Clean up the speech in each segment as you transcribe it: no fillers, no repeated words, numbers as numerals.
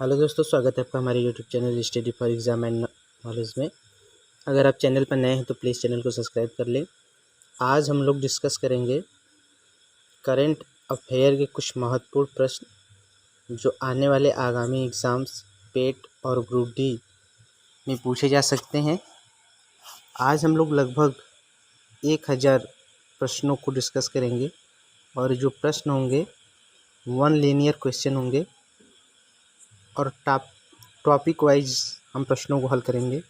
Hello दोस्तों, स्वागत है आपका हमारे YouTube channel study for exam and knowledge में। अगर आप चैनल पर नए हैं तो प्लीज़ चैनल को सब्सक्राइब कर लें। आज हम लोग डिस्कस करेंगे करंट अफेयर के कुछ महत्वपूर्ण प्रश्न जो आने वाले आगामी एग्ज़ाम्स पेट और ग्रुप डी में पूछे जा सकते हैं। आज हम लोग लगभग 1000 प्रश्नों को डिस्कस करेंगे और जो प्रश्न होंगे 1 लीनियर क्वेश्चन होंगे और टॉपिक वाइज हम प्रश्नों को हल करेंगे।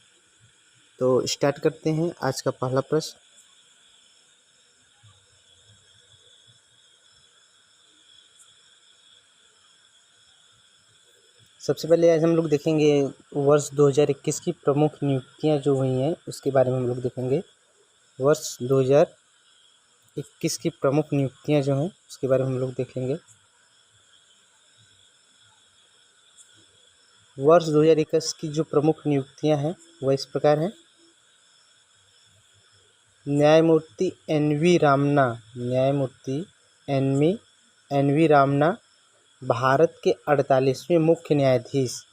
तो स्टार्ट करते हैं। आज का पहला प्रश्न, सबसे पहले आज हम लोग देखेंगे वर्ष 2021 की प्रमुख नियुक्तियां जो हुई हैं उसके बारे में हम लोग देखेंगे। वर्ष 2021 की प्रमुख नियुक्तियां जो हैं उसके बारे में हम लोग देखेंगे। वर्ष 2021 की जो प्रमुख नियुक्तियां हैं वह इस प्रकार हैं। न्यायमूर्ति एन वी रामना भारत के 48वें मुख्य न्यायाधीश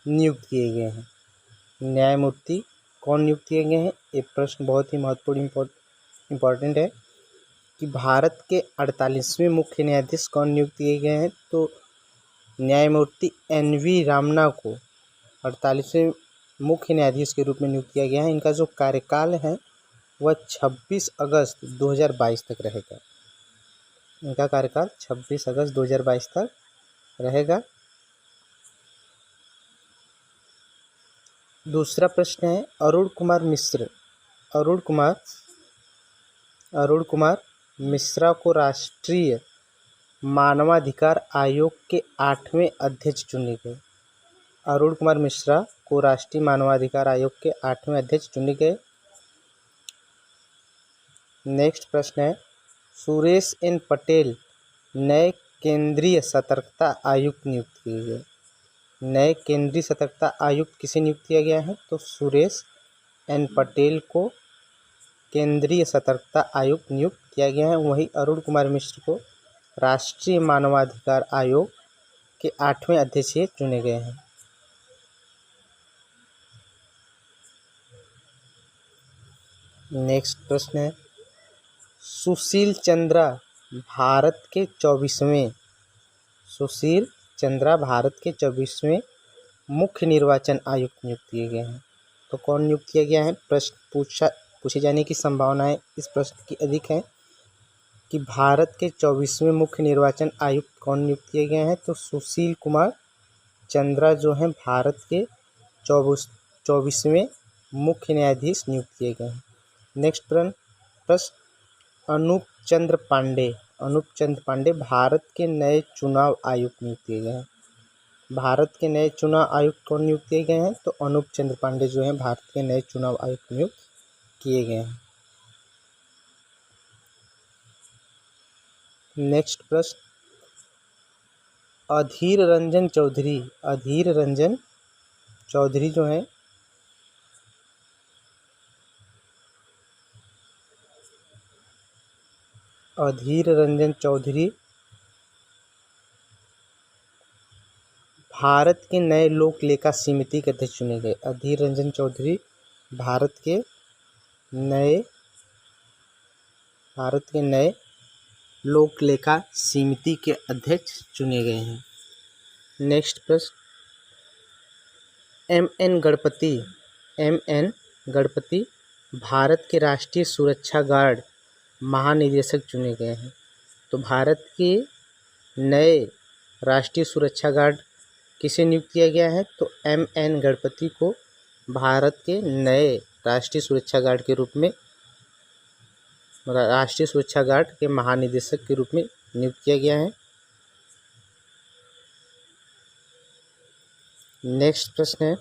नियुक्त किए गए हैं। न्यायमूर्ति कौन नियुक्त किए गए हैं? ये प्रश्न बहुत ही महत्वपूर्ण इम्पोर्टेंट है कि भारत के 48वें मुख्य न्यायाधीश कौन नियुक्त किए गए हैं। तो न्यायमूर्ति एन वी रामना को 48वें मुख्य न्यायाधीश के रूप में नियुक्त किया गया है। इनका जो कार्यकाल है वह 26 अगस्त 2022 तक रहेगा। इनका कार्यकाल 26 अगस्त 2022 तक रहेगा। दूसरा प्रश्न है अरुण कुमार मिश्रा को राष्ट्रीय मानवाधिकार आयोग के 8वें अध्यक्ष चुने गए। अरुण कुमार मिश्रा को राष्ट्रीय मानवाधिकार आयोग के 8वें अध्यक्ष चुने गए। नेक्स्ट प्रश्न है सुरेश एन पटेल नए केंद्रीय सतर्कता आयुक्त नियुक्त किए गए। नए केंद्रीय सतर्कता आयुक्त किसे नियुक्त किया गया है? तो सुरेश एन पटेल को केंद्रीय सतर्कता आयुक्त नियुक्त किया गया है। वहीं अरुण कुमार मिश्र को राष्ट्रीय मानवाधिकार आयोग के 8वें अध्यक्ष चुने गए हैं। नेक्स्ट प्रश्न है सुशील चंद्रा भारत के 24वें मुख्य निर्वाचन आयुक्त नियुक्त किए गए हैं। तो कौन नियुक्त किया गया है? प्रश्न पूछे जाने की संभावनाएं इस प्रश्न की अधिक है कि भारत के 24वें मुख्य निर्वाचन आयुक्त कौन नियुक्त किए गए हैं। तो सुशील कुमार चंद्रा जो हैं भारत के 24वें मुख्य न्यायाधीश नियुक्त किए गए हैं। नेक्स्ट प्रश्न अनूप चंद्र पांडे भारत के नए चुनाव आयुक्त नियुक्त किए गए हैं। भारत के नए चुनाव आयुक्त कौन नियुक्त किए गए हैं? तो अनूप चंद्र पांडे जो हैं भारत के नए चुनाव आयुक्त नियुक्त किए गए हैं। नेक्स्ट प्रश्न अधीर रंजन चौधरी जो हैं अधीर रंजन चौधरी भारत के नए लोक लेखा समिति के अध्यक्ष चुने गए। अधीर रंजन चौधरी भारत के नए लोक लेखा समिति के अध्यक्ष चुने गए हैं। नेक्स्ट प्रश्न एम एन गणपति भारत के राष्ट्रीय सुरक्षा गार्ड महानिदेशक चुने गए हैं। तो भारत के नए राष्ट्रीय सुरक्षा गार्ड किसे नियुक्त किया गया है? तो एम एन गणपति को भारत के नए राष्ट्रीय सुरक्षा गार्ड के रूप में राष्ट्रीय सुरक्षा गार्ड के महानिदेशक के रूप में नियुक्त किया गया है। नेक्स्ट प्रश्न है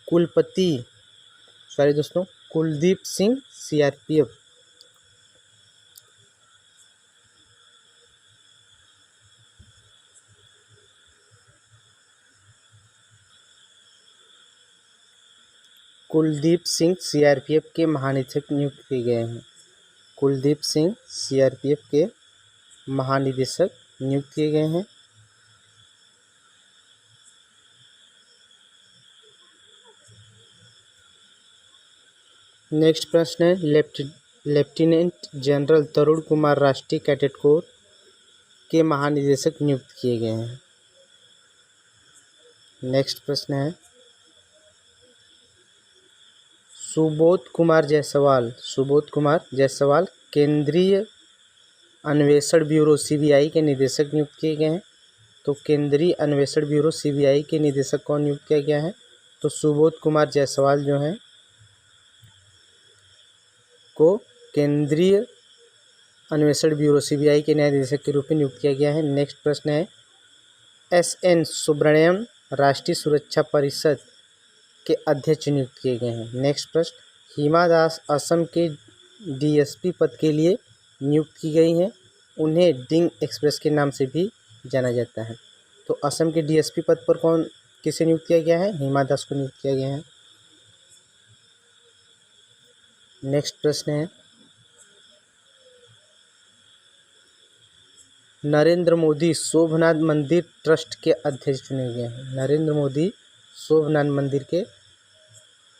कुलदीप सिंह सीआरपीएफ के महानिदेशक नियुक्त किए गए हैं। कुलदीप सिंह सीआरपीएफ के महानिदेशक नियुक्त किए गए हैं। नेक्स्ट प्रश्न है, लेफ्टिनेंट जनरल तरुण कुमार राष्ट्रीय कैडेट कोर के महानिदेशक नियुक्त किए गए हैं। नेक्स्ट प्रश्न है, सुबोध कुमार जायसवाल केंद्रीय अन्वेषण ब्यूरो सीबीआई के निदेशक नियुक्त किए गए हैं। तो केंद्रीय अन्वेषण ब्यूरो सीबीआई के निदेशक कौन नियुक्त किया गया है? तो सुबोध कुमार जायसवाल जो हैं को केंद्रीय अन्वेषण ब्यूरो सीबीआई के नए निदेशक के रूप में नियुक्त किया गया है। नेक्स्ट प्रश्न है, एस.एन. सुब्रमण्यम राष्ट्रीय सुरक्षा परिषद के अध्यक्ष नियुक्त किए गए हैं। नेक्स्ट प्रश्न, हिमा दास असम के डीएसपी पद के लिए नियुक्त की गई हैं। उन्हें डिंग एक्सप्रेस के नाम से भी जाना जाता है। तो असम के डीएसपी पद पर किसे नियुक्त किया गया है? हिमा दास को नियुक्त किया गया है। नेक्स्ट प्रश्न है, नरेंद्र मोदी सोमनाथ मंदिर ट्रस्ट के अध्यक्ष चुने गए हैं। नरेंद्र मोदी सोमनाथ मंदिर के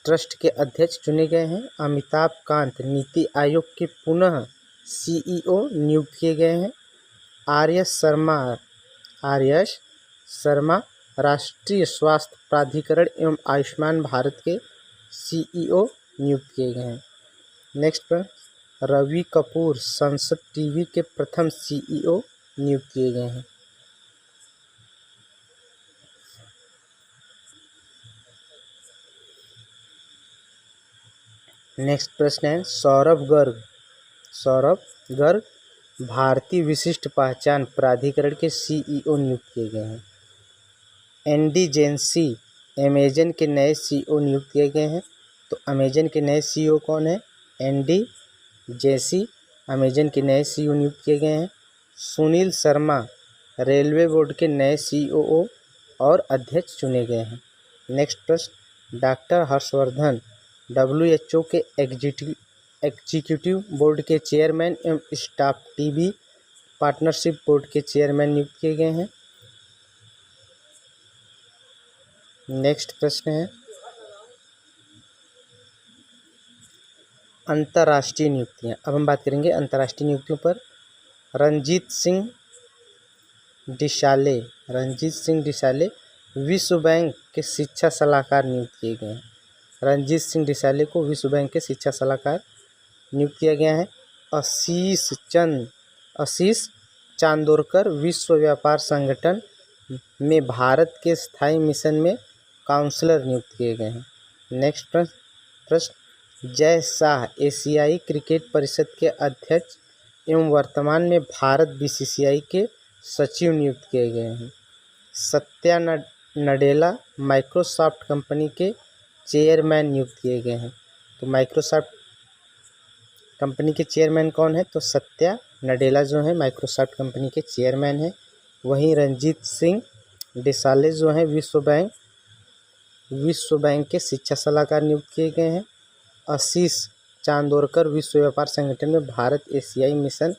ट्रस्ट के अध्यक्ष चुने गए हैं। अमिताभ कांत नीति आयोग के पुनः सीईओ नियुक्त किए गए हैं। आर.एस. शर्मा राष्ट्रीय स्वास्थ्य प्राधिकरण एवं आयुष्मान भारत के सीईओ नियुक्त किए गए हैं। नेक्स्ट पर रवि कपूर संसद टीवी के प्रथम सीईओ नियुक्त किए गए हैं। नेक्स्ट प्रश्न है, सौरभ गर्ग भारतीय विशिष्ट पहचान प्राधिकरण के सीईओ नियुक्त किए गए हैं। एंडी जेसी अमेजन के नए सीईओ नियुक्त किए गए हैं। तो अमेजन के नए सीईओ कौन है? एंडी जेसी अमेजन के नए सीईओ नियुक्त किए गए हैं। सुनील शर्मा रेलवे बोर्ड के नए सीईओ और अध्यक्ष चुने गए हैं। नेक्स्ट प्रश्न, डॉक्टर हर्षवर्धन WHO के एग्जीक्यूटिव बोर्ड के चेयरमैन एवं स्टाफ टीबी पार्टनरशिप बोर्ड के चेयरमैन नियुक्त किए गए हैं। नेक्स्ट प्रश्न है, अंतर्राष्ट्रीय नियुक्तियां। अब हम बात करेंगे अंतर्राष्ट्रीय नियुक्तियों पर। रणजीत सिंह डिसाले विश्व बैंक के शिक्षा सलाहकार नियुक्त किए गए हैं। रणजीत सिंह डिसाले को विश्व बैंक के शिक्षा सलाहकार नियुक्त किया गया है। आशीष चांदोरकर विश्व व्यापार संगठन में भारत के स्थायी मिशन में काउंसलर नियुक्त किए गए हैं। नेक्स्ट प्रश्न, जय शाह एशियाई क्रिकेट परिषद के अध्यक्ष एवं वर्तमान में भारत बीसीसीआई के सचिव नियुक्त किए गए हैं। सत्या नडेला माइक्रोसॉफ्ट कंपनी के चेयरमैन नियुक्त किए गए हैं। तो माइक्रोसॉफ्ट कंपनी के चेयरमैन कौन है? तो सत्या नडेला जो है माइक्रोसॉफ्ट कंपनी के चेयरमैन हैं। वहीं रणजीत सिंह डिसाले जो हैं विश्व बैंक के शिक्षा सलाहकार नियुक्त किए गए हैं। आशीष चांदोरकर विश्व व्यापार संगठन में भारत एशियाई मिशन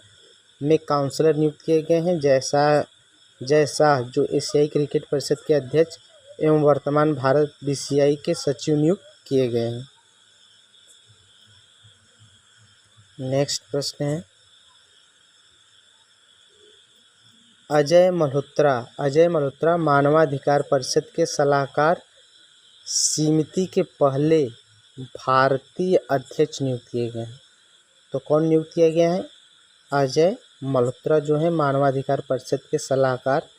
में काउंसलर नियुक्त किए गए हैं। जय शाह जो एशियाई क्रिकेट परिषद के अध्यक्ष एवं वर्तमान भारत बीसीसीआई के सचिव नियुक्त किए गए हैं। नेक्स्ट प्रश्न है, अजय मल्होत्रा मानवाधिकार परिषद के सलाहकार समिति के पहले भारतीय अध्यक्ष नियुक्त किए गए हैं। तो कौन नियुक्त किया गया है? अजय मल्होत्रा जो है मानवाधिकार परिषद के सलाहकार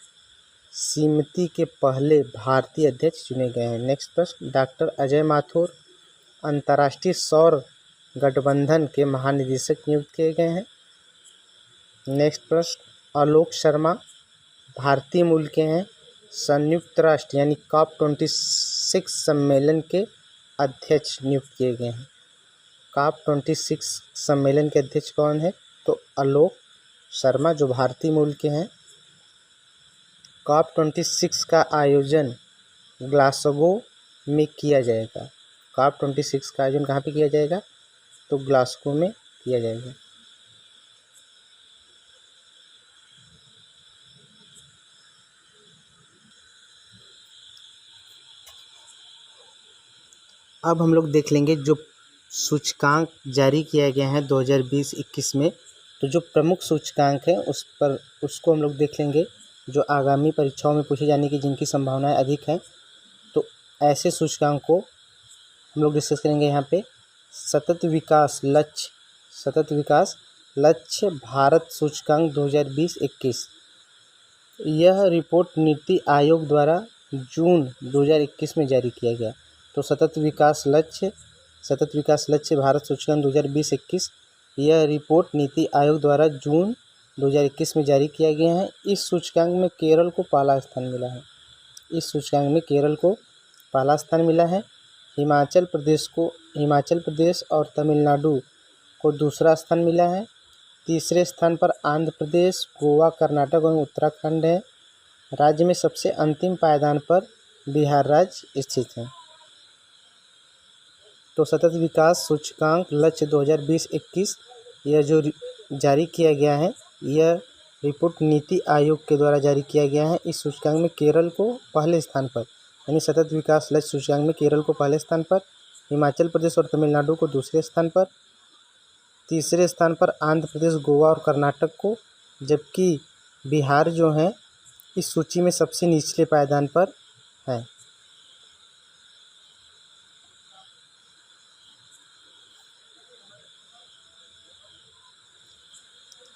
समिति के पहले भारतीय अध्यक्ष चुने गए हैं। नेक्स्ट प्रश्न, डॉक्टर अजय माथुर अंतर्राष्ट्रीय सौर गठबंधन के महानिदेशक नियुक्त किए गए हैं। नेक्स्ट प्रश्न, आलोक शर्मा भारतीय मूल के हैं, संयुक्त राष्ट्र यानी COP26 सम्मेलन के अध्यक्ष नियुक्त किए गए हैं। COP26 सम्मेलन के अध्यक्ष कौन है? तो आलोक शर्मा जो भारतीय मूल के हैं। COP26 का आयोजन ग्लासगो में किया जाएगा। COP26 का आयोजन कहाँ पे किया जाएगा? तो ग्लासगो में किया जाएगा। अब हम लोग देख लेंगे जो सूचकांक जारी किया गया है 2020-21 में। तो जो प्रमुख सूचकांक है उसको हम लोग देख लेंगे, जो आगामी परीक्षाओं में पूछे जाने की जिनकी संभावनाएं अधिक हैं। तो ऐसे सूचकांक को हम लोग डिस्कस करेंगे यहाँ पे। सतत विकास लक्ष्य भारत सूचकांक 2020-21। यह रिपोर्ट नीति आयोग द्वारा जून 2021 में जारी किया गया। तो सतत विकास लक्ष्य भारत सूचकांक 2020-21, यह रिपोर्ट नीति आयोग द्वारा जून 2021 में जारी किया गया है। इस सूचकांक में केरल को पहला स्थान मिला है। हिमाचल प्रदेश और तमिलनाडु को दूसरा स्थान मिला है। तीसरे स्थान पर आंध्र प्रदेश, गोवा, कर्नाटक और उत्तराखंड है। राज्य में सबसे अंतिम पायदान पर बिहार राज्य स्थित है। तो सतत विकास सूचकांक लक्ष्य 2020-21 यह जो जारी किया गया है, यह रिपोर्ट नीति आयोग के द्वारा जारी किया गया है। इस सूचकांक में केरल को पहले स्थान पर, यानी सतत विकास लक्ष्य सूचकांक में केरल को पहले स्थान पर, हिमाचल प्रदेश और तमिलनाडु को दूसरे स्थान पर, तीसरे स्थान पर आंध्र प्रदेश, गोवा और कर्नाटक को, जबकि बिहार जो है इस सूची में सबसे निचले पायदान पर है।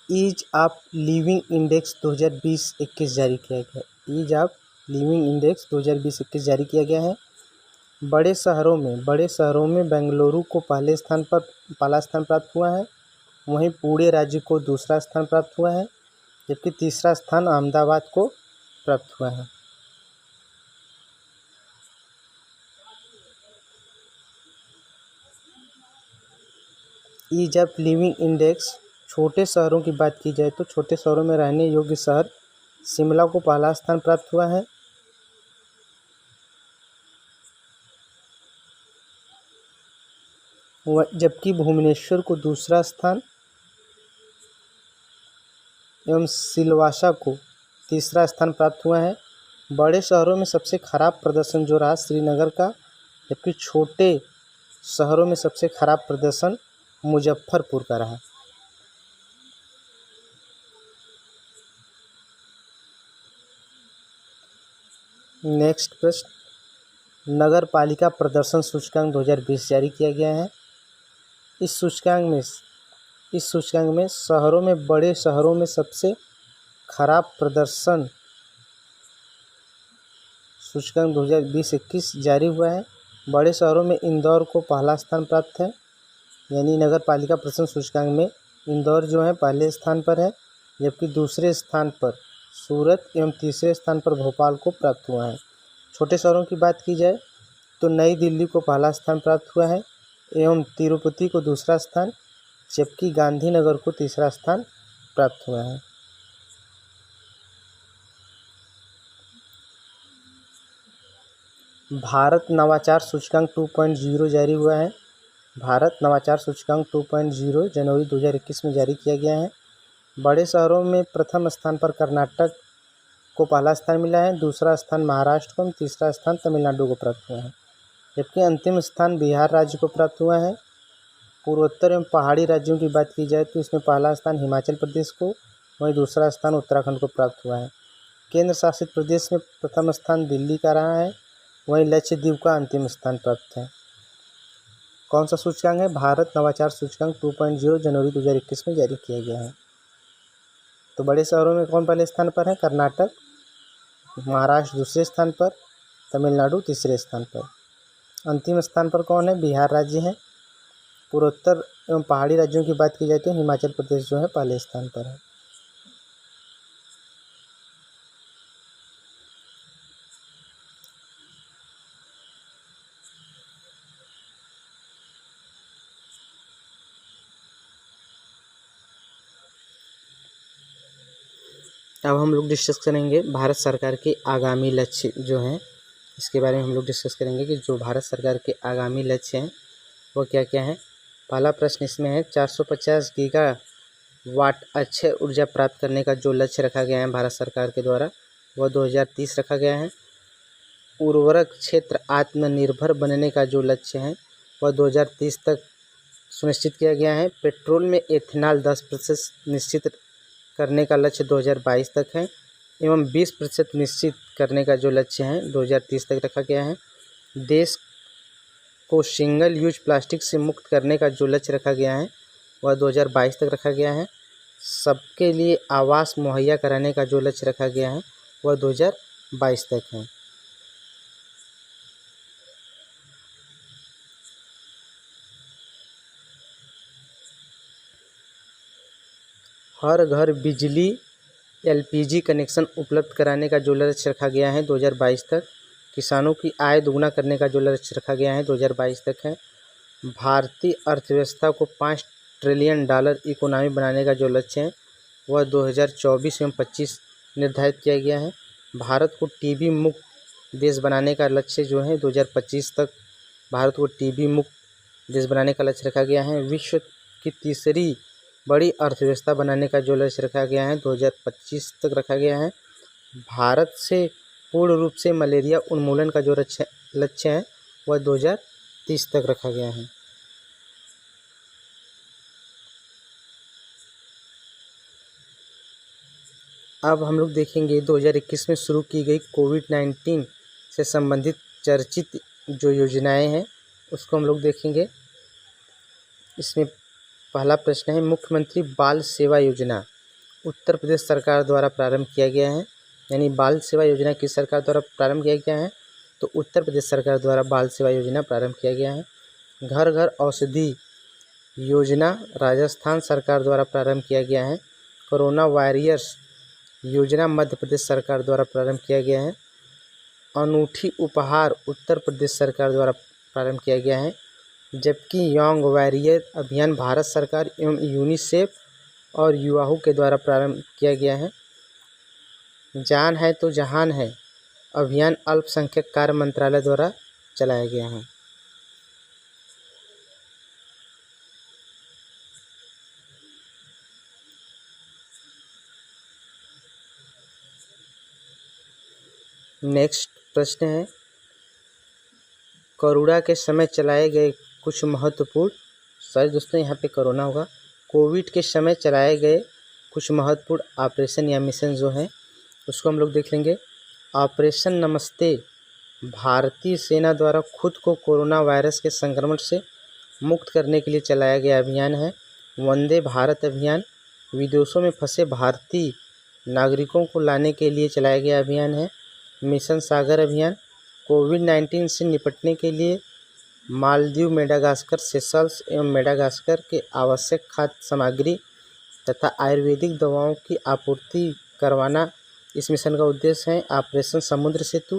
ईज ऑफ लिविंग इंडेक्स 2020-21 जारी किया गया। ईज ऑफ लिविंग इंडेक्स 2020-21 जारी किया गया है। बड़े शहरों में बेंगलुरु को पहला स्थान प्राप्त हुआ है। वहीं पुणे राज्य को दूसरा स्थान प्राप्त हुआ है, जबकि तीसरा स्थान अहमदाबाद को प्राप्त हुआ है। ईज ऑफ लिविंग इंडेक्स छोटे शहरों की बात की जाए तो छोटे शहरों में रहने योग्य शहर शिमला को पहला स्थान प्राप्त हुआ है। जबकि भुवनेश्वर को दूसरा स्थान एवं सिलवासा को तीसरा स्थान प्राप्त हुआ है। बड़े शहरों में सबसे खराब प्रदर्शन जो रहा श्रीनगर का, जबकि छोटे शहरों में सबसे खराब प्रदर्शन मुजफ्फरपुर का रहा। नेक्स्ट प्रश्न, नगर पालिका प्रदर्शन सूचकांक 2020 जारी किया गया है। इस सूचकांक में बड़े शहरों में सबसे खराब प्रदर्शन सूचकांक 2020-21 जारी हुआ है। बड़े शहरों में इंदौर को पहला स्थान प्राप्त है, यानी नगर पालिका प्रदर्शन सूचकांक में इंदौर जो है पहले स्थान पर है, जबकि दूसरे स्थान पर सूरत एवं तीसरे स्थान पर भोपाल को प्राप्त हुआ है। छोटे शहरों की बात की जाए तो नई दिल्ली को पहला स्थान प्राप्त हुआ है एवं तिरुपति को दूसरा स्थान, जबकि गांधीनगर को तीसरा स्थान प्राप्त हुआ है। भारत नवाचार सूचकांक 2.0 जारी हुआ है। भारत नवाचार सूचकांक 2.0 जनवरी 2021 में जारी किया गया है। बड़े शहरों में प्रथम स्थान पर कर्नाटक को पहला स्थान मिला है, दूसरा स्थान महाराष्ट्र को, तीसरा स्थान तमिलनाडु को प्राप्त हुआ है, जबकि अंतिम स्थान बिहार राज्य को प्राप्त हुआ है। पूर्वोत्तर एवं पहाड़ी राज्यों की बात की जाए तो इसमें पहला स्थान हिमाचल प्रदेश को, वहीं दूसरा स्थान उत्तराखंड को प्राप्त हुआ है। केंद्र शासित प्रदेश में प्रथम स्थान दिल्ली का रहा है, वहीं लक्षद्वीप का अंतिम स्थान प्राप्त है। कौन सा सूचकांक है? भारत नवाचार सूचकांक 2.0 जनवरी 2021 में जारी किया गया है। तो बड़े शहरों में कौन पहले स्थान पर है? कर्नाटक, महाराष्ट्र दूसरे स्थान पर, तमिलनाडु तीसरे स्थान पर। अंतिम स्थान पर कौन है? बिहार राज्य है। पूर्वोत्तर एवं पहाड़ी राज्यों की बात की जाए तो हिमाचल प्रदेश जो है पहले स्थान पर है। अब हम लोग डिस्कस करेंगे भारत सरकार के आगामी लक्ष्य जो हैं, इसके बारे में हम लोग डिस्कस करेंगे कि जो भारत सरकार के आगामी लक्ष्य हैं वो क्या क्या हैं। पहला प्रश्न इसमें है 450 गीगावाट अक्षय ऊर्जा प्राप्त करने का जो लक्ष्य रखा गया है भारत सरकार के द्वारा वह 2030 रखा गया है। उर्वरक क्षेत्र आत्मनिर्भर बनने का जो लक्ष्य है वह 2030 तक सुनिश्चित किया गया है। पेट्रोल में एथेनॉल 10% निश्चित करने का लक्ष्य 2022 तक है एवं 20% निश्चित करने का जो लक्ष्य है 2030 तक रखा गया है। देश को सिंगल यूज प्लास्टिक से मुक्त करने का जो लक्ष्य रखा गया है वह 2022 तक रखा गया है। सबके लिए आवास मुहैया कराने का जो लक्ष्य रखा गया है वह 2022 तक है। हर घर बिजली एलपीजी कनेक्शन उपलब्ध कराने का जो लक्ष्य रखा गया है 2022 तक। किसानों की आय दोगुना करने का जो लक्ष्य रखा गया है 2022 तक है। भारतीय अर्थव्यवस्था को $5 ट्रिलियन इकोनॉमी बनाने का जो लक्ष्य है वह 2024 एवं 25 निर्धारित किया गया है। भारत को टीबी मुक्त देश बनाने का लक्ष्य जो है 2025 तक भारत को टीबी मुक्त देश बनाने का लक्ष्य रखा गया है। विश्व की तीसरी बड़ी अर्थव्यवस्था बनाने का जो लक्ष्य रखा गया है 2025 तक रखा गया है। भारत से पूर्ण रूप से मलेरिया उन्मूलन का जो लक्ष्य है वह 2030 तक रखा गया है। अब हम लोग देखेंगे 2021 में शुरू की गई कोविड-19 से संबंधित चर्चित जो योजनाएं हैं उसको हम लोग देखेंगे। इसमें पहला प्रश्न है, मुख्यमंत्री बाल सेवा योजना उत्तर प्रदेश सरकार द्वारा प्रारंभ किया गया है। यानी बाल सेवा योजना किस सरकार द्वारा प्रारंभ किया गया है? तो उत्तर प्रदेश सरकार द्वारा बाल सेवा योजना प्रारंभ किया गया है। घर घर औषधि योजना राजस्थान सरकार द्वारा प्रारंभ किया गया है। कोरोना वॉरियर्स योजना मध्य प्रदेश सरकार द्वारा प्रारंभ किया गया है। अनूठी उपहार उत्तर प्रदेश सरकार द्वारा प्रारंभ किया गया है। जबकि यंग वॉरियर अभियान भारत सरकार एवं यूनिसेफ और युवाओं के द्वारा प्रारंभ किया गया है। जान है तो जहान है अभियान अल्पसंख्यक कार्य मंत्रालय द्वारा चलाया गया है। नेक्स्ट प्रश्न है, कोरोना के समय चलाए गए कुछ महत्वपूर्ण, सॉरी दोस्तों यहाँ पे कोरोना होगा, कोविड के समय चलाए गए कुछ महत्वपूर्ण ऑपरेशन या मिशन जो हैं उसको हम लोग देख लेंगे। ऑपरेशन नमस्ते भारतीय सेना द्वारा खुद को कोरोना वायरस के संक्रमण से मुक्त करने के लिए चलाया गया अभियान है। वंदे भारत अभियान विदेशों में फंसे भारतीय नागरिकों को लाने के लिए चलाया गया अभियान है। मिशन सागर अभियान कोविड-19 से निपटने के लिए मालदीव, मेडागास्कर, सेशल्स एवं मेडागास्कर के आवश्यक खाद्य सामग्री तथा आयुर्वेदिक दवाओं की आपूर्ति करवाना इस मिशन का उद्देश्य है। ऑपरेशन समुद्र सेतु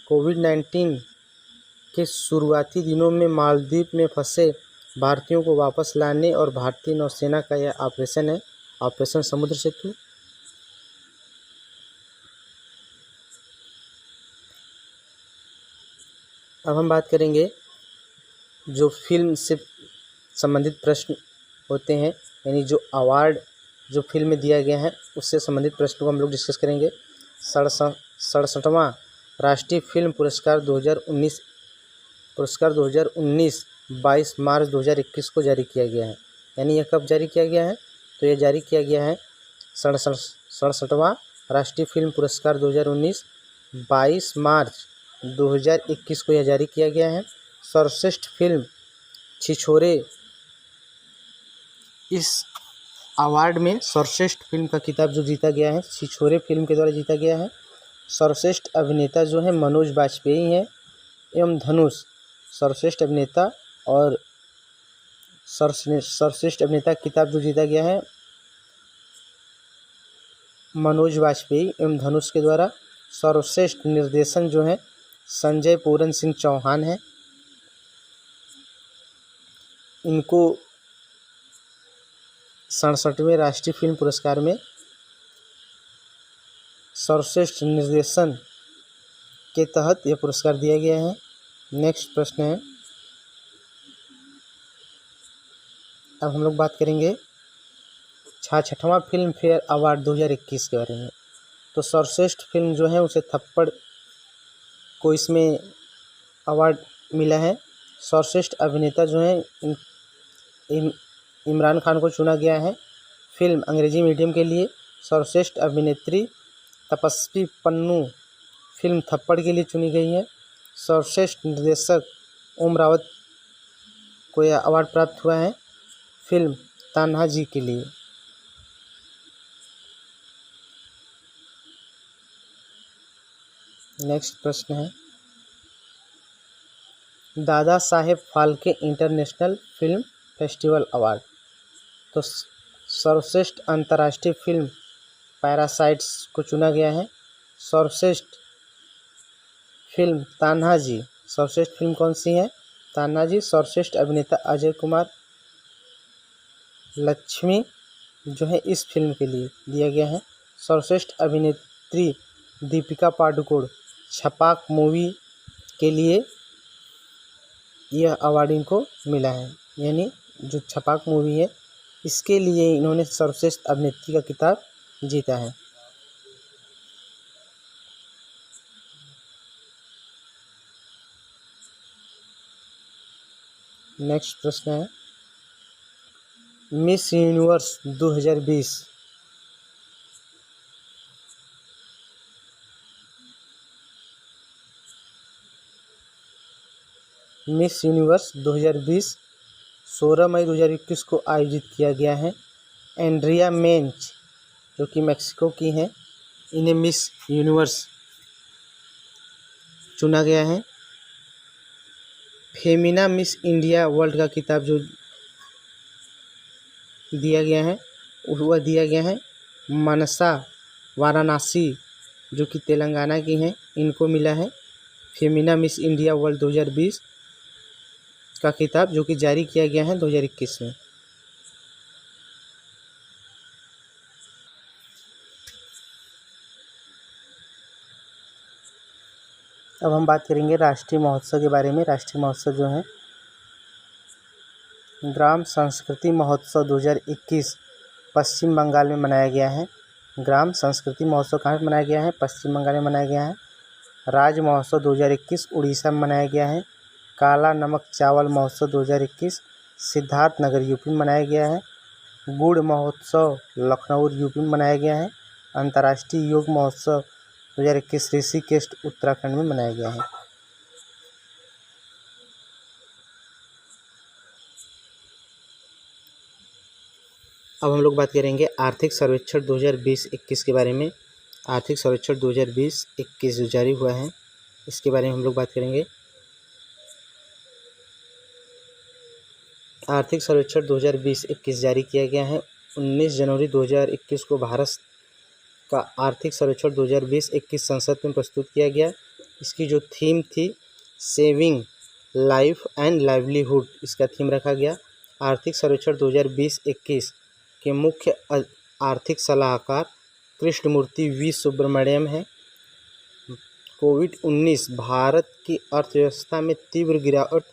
कोविड-19 के शुरुआती दिनों में मालदीव में फंसे भारतीयों को वापस लाने और भारतीय नौसेना का यह ऑपरेशन है, ऑपरेशन समुद्र सेतु। अब हम बात करेंगे जो फिल्म से संबंधित प्रश्न होते हैं, यानी जो अवार्ड जो फिल्म में दिया गया है उससे संबंधित प्रश्न को हम लोग डिस्कस करेंगे। 67वां राष्ट्रीय फिल्म पुरस्कार 2019 22 मार्च 2021 को जारी किया गया है। यानी यह कब जारी किया गया है? तो यह जारी किया गया है 67वां राष्ट्रीय फिल्म पुरस्कार 2019 22 मार्च 2021 को यह जारी किया गया है। सर्वश्रेष्ठ फिल्म छिछोरे, इस अवार्ड में सर्वश्रेष्ठ फिल्म का खिताब जो जीता गया है छिछोरे फिल्म के द्वारा जीता गया है। सर्वश्रेष्ठ अभिनेता जो है मनोज बाजपेयी हैं एवं धनुष। सर्वश्रेष्ठ अभिनेता और सर्वश्रेष्ठ अभिनेता खिताब जो जीता गया है मनोज बाजपेयी एवं धनुष के द्वारा। सर्वश्रेष्ठ निर्देशन जो है संजय पूरन सिंह चौहान है। इनको 67वें राष्ट्रीय फिल्म पुरस्कार में सर्वश्रेष्ठ निर्देशन के तहत यह पुरस्कार दिया गया है। नेक्स्ट प्रश्न है, अब हम लोग बात करेंगे 66वां फिल्म फेयर अवार्ड 2021 के बारे में। तो सर्वश्रेष्ठ फिल्म जो है उसे थप्पड़ को इसमें अवार्ड मिला है। सर्वश्रेष्ठ अभिनेता जो है इमरान खान को चुना गया है। फिल्म अंग्रेजी मीडियम के लिए सर्वश्रेष्ठ अभिनेत्री तपस्वी पन्नू फिल्म थप्पड़ के लिए चुनी गई है। सर्वश्रेष्ठ निर्देशक ओम रावत को यह अवार्ड प्राप्त हुआ है फिल्म तान्हा जी के लिए। नेक्स्ट प्रश्न है, Dada Saheb Phalke international film festival award. तो सर्वश्रेष्ठ अंतर्राष्ट्रीय फिल्म पैरासाइट्स को चुना गया है। सर्वश्रेष्ठ फिल्म तान्हा जी। सर्वश्रेष्ठ फिल्म कौन सी है? तान्हा जी। सर्वश्रेष्ठ अभिनेता अजय कुमार लक्ष्मी जो है इस फिल्म के लिए दिया गया है। सर्वश्रेष्ठ अभिनेत्री दीपिका पादुकोण छपाक मूवी के लिए यह अवार्ड इनको मिला है, यानी जो छपाक मूवी है इसके लिए इन्होंने सर्वश्रेष्ठ अभिनेत्री का खिताब जीता है। नेक्स्ट प्रश्न है, मिस यूनिवर्स 2020 मिस यूनिवर्स 2020 16 मई 2021 को आयोजित किया गया है। एंड्रिया मेंच जो कि मैक्सिको की हैं, इन्हें मिस यूनिवर्स चुना गया है। फेमिना मिस इंडिया वर्ल्ड का खिताब जो दिया गया है वह दिया गया है मनसा वाराणसी जो कि तेलंगाना की हैं, इनको मिला है फेमिना मिस इंडिया वर्ल्ड 2020 का खिताब जो कि जारी किया गया है 2021 में। अब हम बात करेंगे राष्ट्रीय महोत्सव के बारे में। राष्ट्रीय महोत्सव जो है ग्राम संस्कृति महोत्सव 2021 पश्चिम बंगाल में मनाया गया है। ग्राम संस्कृति महोत्सव कहाँ पर मनाया गया है? पश्चिम बंगाल में मनाया गया है। राज्य महोत्सव 2021 उड़ीसा में मनाया गया है। काला नमक चावल महोत्सव 2021 सिद्धार्थनगर यूपी में मनाया गया है। गुड़ महोत्सव लखनऊ यूपी में मनाया गया है। अंतर्राष्ट्रीय योग महोत्सव 2021 ऋषिकेश उत्तराखंड में मनाया गया है। अब हम लोग बात करेंगे आर्थिक सर्वेक्षण 2020-21 के बारे में। आर्थिक सर्वेक्षण 2020-21 जो जारी हुआ है इसके बारे में हम लोग बात करेंगे। आर्थिक सर्वेक्षण 2020-21 जारी किया गया है 19 जनवरी 2021 को। भारत का आर्थिक सर्वेक्षण 2020-21 संसद में प्रस्तुत किया गया। इसकी जो थीम थी सेविंग लाइफ एंड लाइवलीहुड, इसका थीम रखा गया। आर्थिक सर्वेक्षण 2020-21 के मुख्य आर्थिक सलाहकार कृष्णमूर्ति वी सुब्रमण्यम है। कोविड-19 भारत की अर्थव्यवस्था में तीव्र गिरावट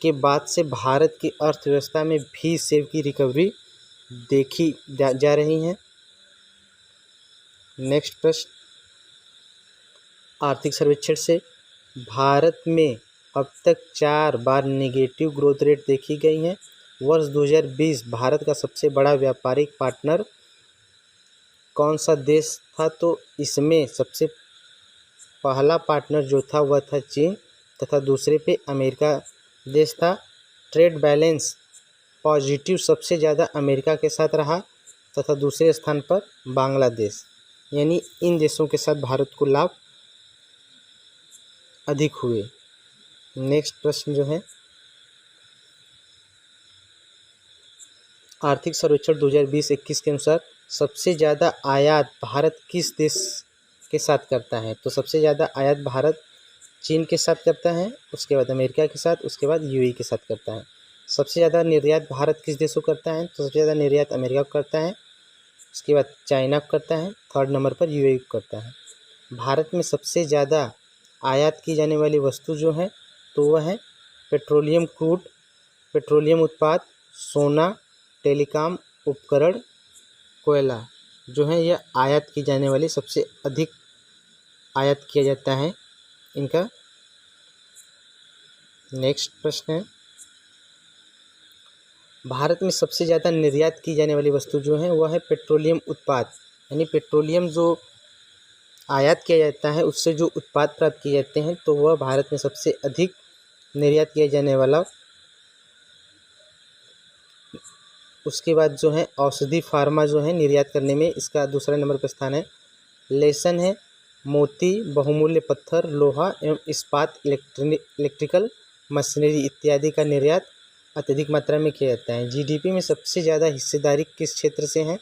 के बाद से भारत की अर्थव्यवस्था में भी सेव की रिकवरी देखी जा रही है। नेक्स्ट प्रश्न, आर्थिक सर्वेक्षण से भारत में अब तक 4 बार नेगेटिव ग्रोथ रेट देखी गई हैं। वर्ष 2020 भारत का सबसे बड़ा व्यापारिक पार्टनर कौन सा देश था? तो इसमें सबसे पहला पार्टनर जो था वह था चीन तथा दूसरे पे अमेरिका देश था। ट्रेड बैलेंस पॉजिटिव सबसे ज़्यादा अमेरिका के साथ रहा तथा दूसरे स्थान पर बांग्लादेश, यानी इन देशों के साथ भारत को लाभ अधिक हुए। नेक्स्ट प्रश्न जो है आर्थिक सर्वेक्षण 2020-21 के अनुसार सबसे ज़्यादा आयात भारत किस देश के साथ करता है? तो सबसे ज़्यादा आयात भारत चीन के साथ करता है, उसके बाद अमेरिका के साथ, उसके बाद यूएई के साथ करता है। सबसे ज़्यादा निर्यात भारत किस देशों को करता है? तो सबसे ज़्यादा निर्यात अमेरिका को करता है, उसके बाद चाइना को करता है, थर्ड नंबर पर यूएई को करता है। भारत में सबसे ज़्यादा आयात की जाने वाली वस्तु जो है तो वह है पेट्रोलियम क्रूड, पेट्रोलियम उत्पाद, सोना, टेलीकॉम उपकरण, कोयला जो है यह आयात की जाने वाली सबसे अधिक आयात किया जाता है इनका। नेक्स्ट प्रश्न है भारत में सबसे ज़्यादा निर्यात की जाने वाली वस्तु जो है वह है पेट्रोलियम उत्पाद, यानी पेट्रोलियम जो आयात किया जाता है उससे जो उत्पाद प्राप्त किए जाते हैं तो वह भारत में सबसे अधिक निर्यात किया जाने वाला। उसके बाद जो है औषधि फार्मा जो है निर्यात करने में इसका दूसरा नंबर पर स्थान है। लेसन है मोती, बहुमूल्य पत्थर, लोहा एवं इस्पात, इलेक्ट्रिकल मशीनरी इत्यादि का निर्यात अत्यधिक मात्रा में किया जाता है। जीडीपी में सबसे ज़्यादा हिस्सेदारी किस क्षेत्र से है?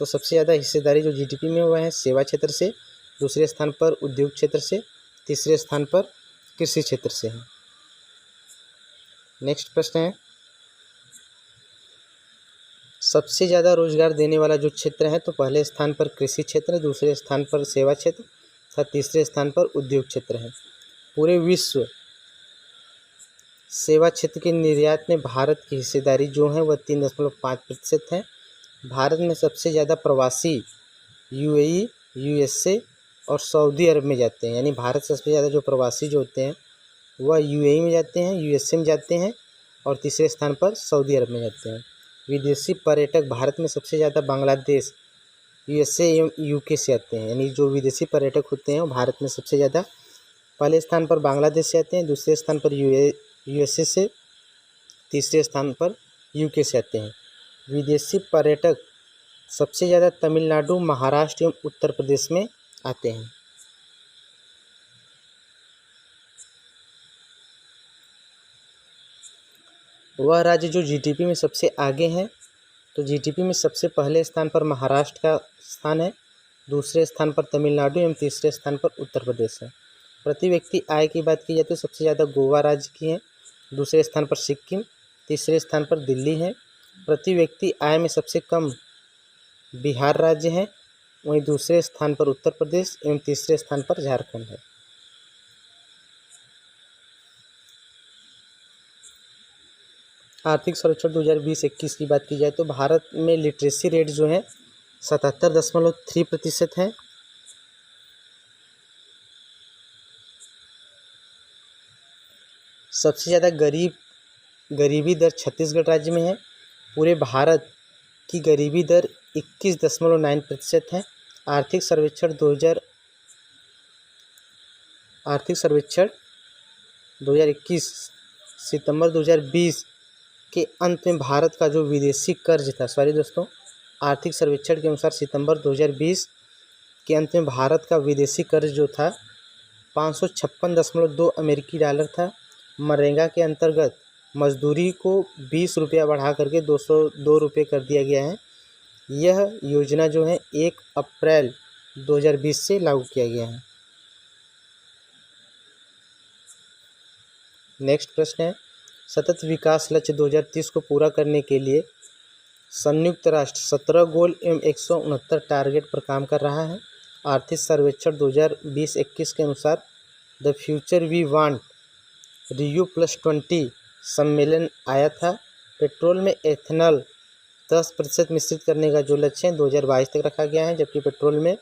तो सबसे ज़्यादा हिस्सेदारी जो जीडीपी में हुआ है सेवा क्षेत्र से, दूसरे स्थान पर उद्योग क्षेत्र से, तीसरे स्थान पर कृषि क्षेत्र से है। नेक्स्ट प्रश्न है, सबसे ज़्यादा रोजगार देने वाला जो क्षेत्र है तो पहले स्थान पर कृषि क्षेत्र, दूसरे स्थान पर सेवा क्षेत्र तथा तीसरे स्थान पर उद्योग क्षेत्र है। पूरे विश्व सेवा क्षेत्र के निर्यात में भारत की हिस्सेदारी जो है वह 3.5% है। भारत में सबसे ज़्यादा प्रवासी यूएई, यूएसए और सऊदी अरब में जाते हैं, यानी भारत से सबसे ज़्यादा जो प्रवासी जो होते हैं वह यूएई में जाते हैं, यूएसए में जाते हैं और तीसरे स्थान पर सऊदी अरब में जाते हैं। विदेशी पर्यटक भारत में सबसे ज़्यादा बांग्लादेश, यूएसए एवं यूके से आते हैं, यानी जो विदेशी पर्यटक होते हैं वो भारत में सबसे ज़्यादा पहले स्थान पर बांग्लादेश से आते हैं, दूसरे स्थान पर यूएसए से, तीसरे स्थान पर यूके से आते हैं। विदेशी पर्यटक सबसे ज़्यादा तमिलनाडु, महाराष्ट्र एवं उत्तर प्रदेश में आते हैं। वह राज्य जो जीडीपी में सबसे आगे हैं, तो जीडीपी में सबसे पहले स्थान पर महाराष्ट्र का स्थान है, दूसरे स्थान पर तमिलनाडु एवं तीसरे स्थान पर उत्तर प्रदेश है। प्रति व्यक्ति आय की बात की जाए तो सबसे ज़्यादा गोवा राज्य की है, दूसरे स्थान पर सिक्किम, तीसरे स्थान पर दिल्ली है। प्रति व्यक्ति आय में सबसे कम बिहार राज्य है, वहीं दूसरे स्थान पर उत्तर प्रदेश एवं तीसरे स्थान पर झारखंड है। आर्थिक सर्वेक्षण 2020-21 की बात की जाए तो भारत में लिटरेसी रेट जो है 77.3% है। सबसे ज़्यादा गरीबी दर छत्तीसगढ़ राज्य में है। पूरे भारत की गरीबी दर 21.9% है। आर्थिक सर्वेक्षण 2021 सितंबर 2020 के अंत में भारत का जो विदेशी कर्ज था, आर्थिक सर्वेक्षण के अनुसार सितंबर 2020 के अंत में भारत का विदेशी कर्ज जो था 556.2 अमेरिकी डॉलर था। मनरेगा के अंतर्गत मजदूरी को 20 रुपया बढ़ा करके 202 रुपये कर दिया गया है। यह योजना जो है 1 अप्रैल 2020 से लागू किया गया है। नेक्स्ट प्रश्न है, सतत विकास लक्ष्य 2030 को पूरा करने के लिए संयुक्त राष्ट्र 17 गोल एवं 169 टारगेट पर काम कर रहा है। आर्थिक सर्वेक्षण 2020-21 के अनुसार the future we want Rio+20 सम्मेलन आया था। पेट्रोल में एथेनॉल 10% मिश्रित करने का जो लक्ष्य है 2022 तक रखा गया है, जबकि पेट्रोल में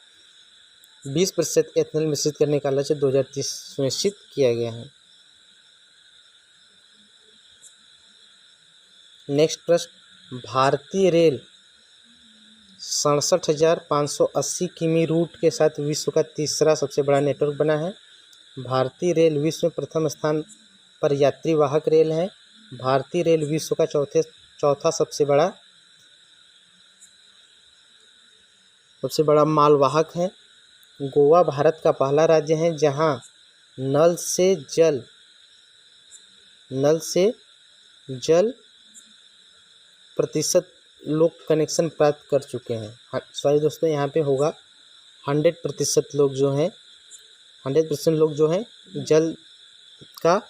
20% एथेनॉल मिश्रित करने का लक्ष्य 2030 सुनिश्चित किया गया है। नेक्स्ट प्रश्न, भारतीय रेल 67,580 किमी रूट के साथ विश्व का तीसरा सबसे बड़ा नेटवर्क बना है। भारतीय रेल विश्व में प्रथम स्थान पर यात्री वाहक रेल है। भारतीय रेल विश्व का चौथा सबसे बड़ा मालवाहक है। गोवा भारत का पहला राज्य है जहां नल से जल प्रतिशत लोग कनेक्शन प्राप्त कर चुके हैं। यहाँ पे होगा 100% लोग जो हैं 100% लोग जो हैं जल का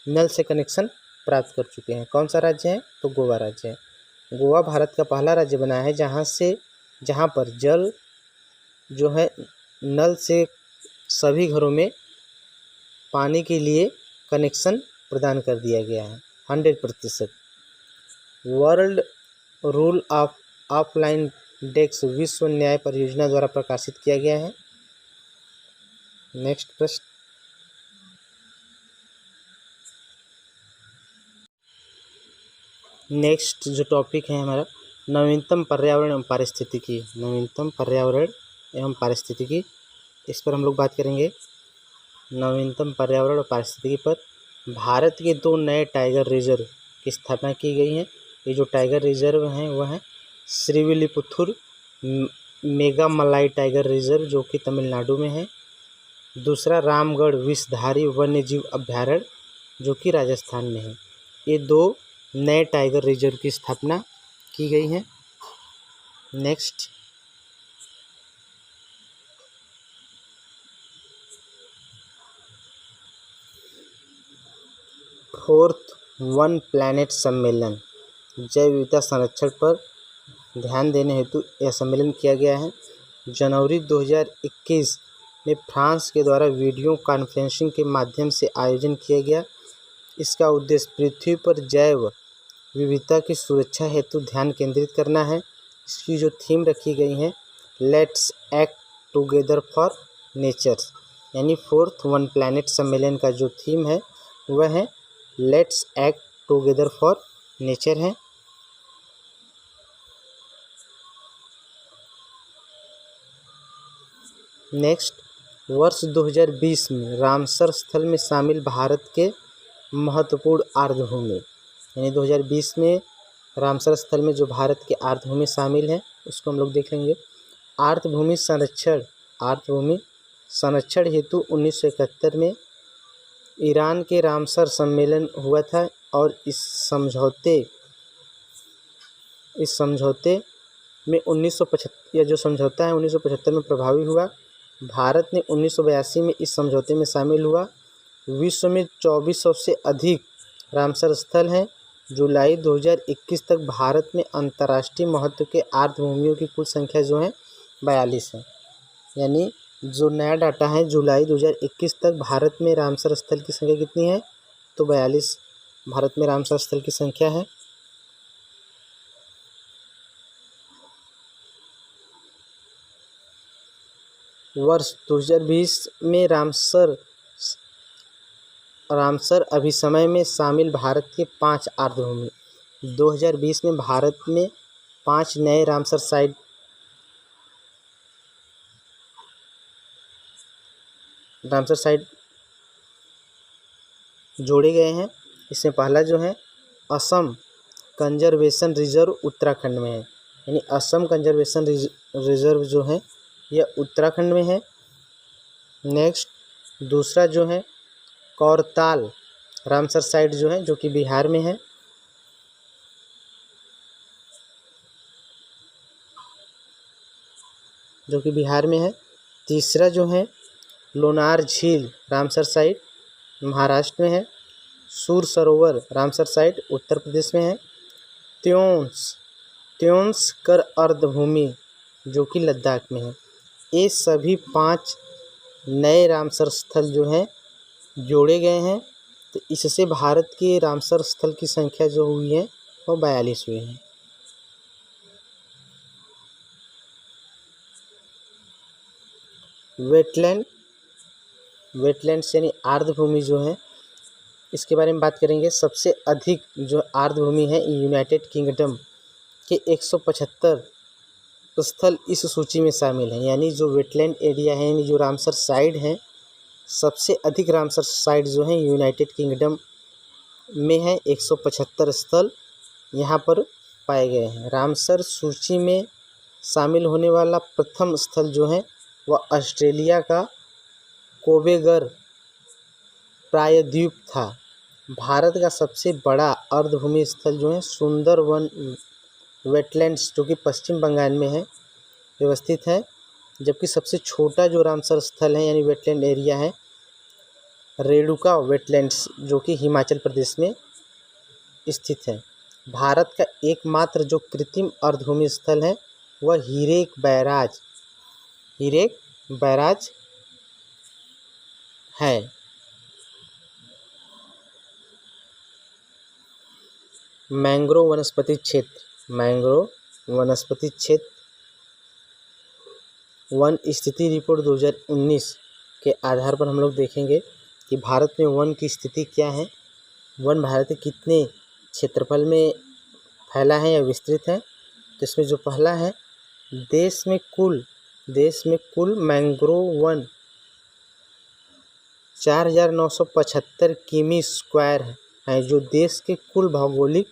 नल से कनेक्शन प्राप्त कर चुके हैं। कौन सा राज्य है? तो गोवा राज्य है। गोवा भारत का पहला राज्य बना है जहाँ पर जल जो है नल से सभी घरों में पानी के लिए कनेक्शन प्रदान कर दिया गया है 100%। World rule of offline desk विश्व न्याय परियोजना द्वारा प्रकाशित किया गया है। नेक्स्ट प्रश्न, नेक्स्ट जो टॉपिक है हमारा नवीनतम पर्यावरण एवं पारिस्थितिकी, नवीनतम पर्यावरण एवं पारिस्थितिकी, इस पर हम लोग बात करेंगे। नवीनतम पर्यावरण और पारिस्थितिकी पर भारत के 2 नए टाइगर रिजर्व की स्थापना की गई है। ये जो टाइगर रिजर्व हैं वह है श्रीविल्लिपुथुर मेघामलाई टाइगर रिजर्व जो कि तमिलनाडु में है। दूसरा रामगढ़ विषधारी वन्य जीव अभ्यारण्य जो कि राजस्थान में है। ये 2 नए टाइगर रिजर्व की स्थापना की गई है। नेक्स्ट फोर्थ वन प्लैनेट सम्मेलन, जैव विविधता संरक्षण पर ध्यान देने हेतु यह सम्मेलन किया गया है। जनवरी 2021 में फ्रांस के द्वारा वीडियो कॉन्फ्रेंसिंग के माध्यम से आयोजन किया गया। इसका उद्देश्य पृथ्वी पर जैव विविधता की सुरक्षा हेतु ध्यान केंद्रित करना है। इसकी जो थीम रखी गई है let's act together for nature, यानी फोर्थ वन प्लैनेट सम्मेलन का जो थीम है वह है let's act together for nature है। नेक्स्ट वर्ष 2020 में रामसर स्थल में शामिल भारत के महत्वपूर्ण आर्द्रभूमि, यानी 2020 में रामसर स्थल में जो भारत के आर्द्रभूमि शामिल हैं उसको हम लोग देख लेंगे। आर्द्रभूमि संरक्षण हेतु 1971 में ईरान के रामसर सम्मेलन हुआ था और इस समझौते में 1975 यह जो समझौता है 1975 में प्रभावी हुआ। भारत ने 1982 में इस समझौते में शामिल हुआ। विश्व में 2400 से अधिक रामसर स्थल हैं। जुलाई 2021 तक भारत में अंतर्राष्ट्रीय महत्व के आर्द्रभूमियों की कुल संख्या जो है 42 है। यानी जो नया डाटा है जुलाई 2021 तक भारत में रामसर स्थल की संख्या कितनी है, तो 42 भारत में रामसर स्थल की संख्या है। वर्ष 2020 में रामसर अभिसमय में शामिल भारत के 5 आर्द्रभूमि। 2020 में भारत में 5 नए रामसर साइट जोड़े गए हैं। इसमें पहला जो है असम कंजर्वेशन रिजर्व उत्तराखंड में है, यानी असम कंजर्वेशन रिजर्व जो है यह उत्तराखंड में है। नेक्स्ट दूसरा जो है कौरताल रामसर साइट जो है जो कि बिहार में है। तीसरा जो है लोनार झील रामसर साइट महाराष्ट्र में है। सूर सरोवर रामसर साइट उत्तर प्रदेश में है। त्योंस कर अर्धभूमि जो कि लद्दाख में है। ये सभी 5 नए रामसर स्थल जो हैं जोड़े गए हैं, तो इससे भारत के रामसर स्थल की संख्या जो हुई है वो 42 हुई है। वेटलैंड्स यानी आर्द्रभूमि जो है इसके बारे में बात करेंगे। सबसे अधिक जो आर्द्रभूमि है यूनाइटेड किंगडम के 175 स्थल इस सूची में शामिल हैं। यानी जो वेटलैंड एरिया है, यानी जो रामसर साइट है, सबसे अधिक रामसर साइट जो है यूनाइटेड किंगडम में है। 175 स्थल यहाँ पर पाए गए हैं। रामसर सूची में शामिल होने वाला प्रथम स्थल जो है वह ऑस्ट्रेलिया का कोबेगर प्रायद्वीप था। भारत का सबसे बड़ा अर्धभूमि स्थल जो है सुंदरवन वेटलैंड्स जो कि पश्चिम बंगाल में है व्यवस्थित है, जबकि सबसे छोटा जो रामसर स्थल है यानी वेटलैंड एरिया है रेणुका वेटलैंड्स जो कि हिमाचल प्रदेश में स्थित है। भारत का एकमात्र जो कृत्रिम अर्धभूमि स्थल है वह हीरेक बैराज है। मैंग्रोव वनस्पति क्षेत्र वन स्थिति रिपोर्ट 2019 के आधार पर हम लोग देखेंगे कि भारत में वन की स्थिति क्या है, वन भारत के कितने क्षेत्रफल में फैला है या विस्तृत है। तो इसमें जो पहला है, देश में कुल मैंग्रोव वन 4,975 किमी स्क्वायर है, जो देश के कुल भौगोलिक